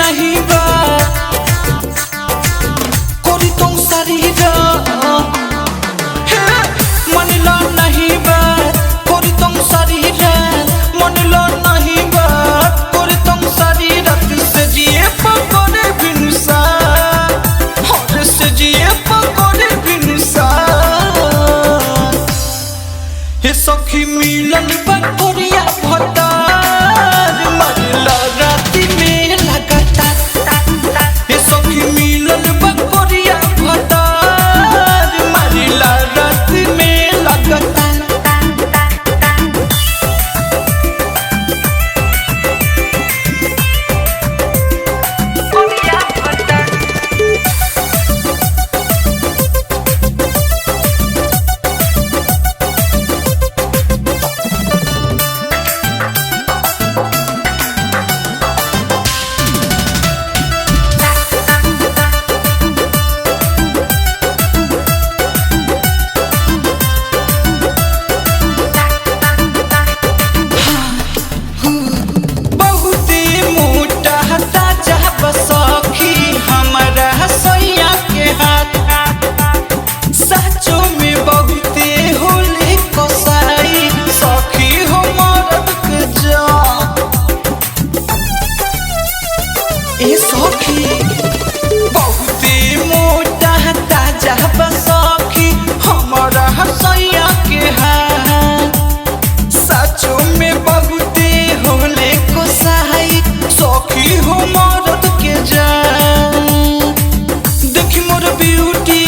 नहीं बा कोरी तुम शरीर मन लो नहीं बा कोरी तुम शरीर मन लो नहीं बा कोरी तुम शरीर से जिए पकोड़े बिनुसा और से जिए पकोड़े बिनुसा हे सखी मिलन बकोरिया भतार मरला राती में लगाता हे सखी मिलन बकोरिया भतार मरला राती में लगाता बहुते मोटा ताजा बसखी हमारा हसैया के हाथ सचो में बहुते होले कोसाई सखी हो मरद के जान देखी मोर ब्यूटी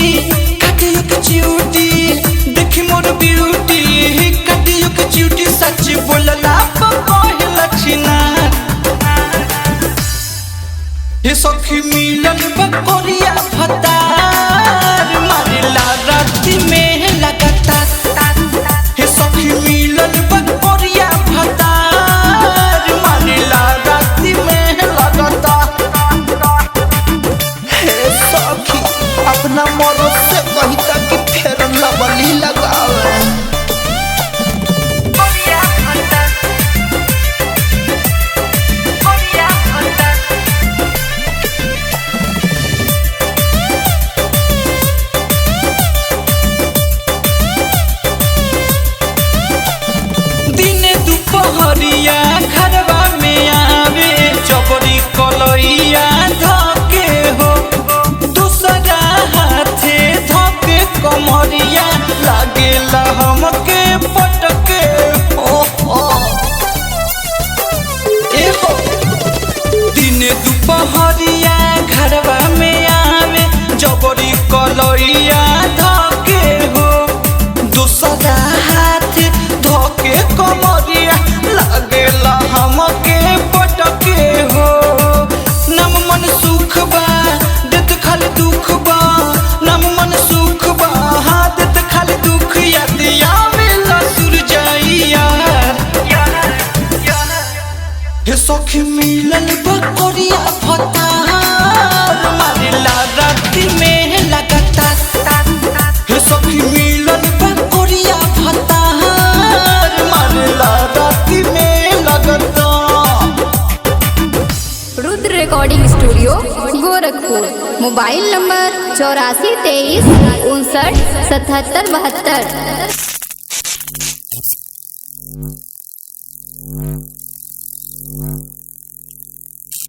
काटियो के चिउटी देखी मोर ब्यूटी काटियो के चिउटी सच बोलला पहिले छिना हे सखी मिलन बकोरिया भतार मारिला राती में लगाता हे सखी मिलन बकोरिया भतार मारिला राती में लगाता हे सखी अपना मरद से कहता कि फेर लवली लगावे हरिया घरवा में आवे चबरी कलैया धके हो दूसरा हाथे धके कमरिया लागेला हमके पटके हो ए हो दिन दुपहरिया घरवा में आवे जबरी कलैया धके हो दूसरा हाथे धके कमरिया लागेला हमके पटके हो नम मन सुख बा देत खाली दुख बा नम मन सुख बा देत खाली दुख याद आवेला सुरजाइया हे सखी मिलन बकोरिया भतार मारिला राती में लगाता हे सखी मिलन बकोरिया भतार मारिला राती में लगाता Rudra recording studio Gorakhpur mobile number 84 23 59 77 72।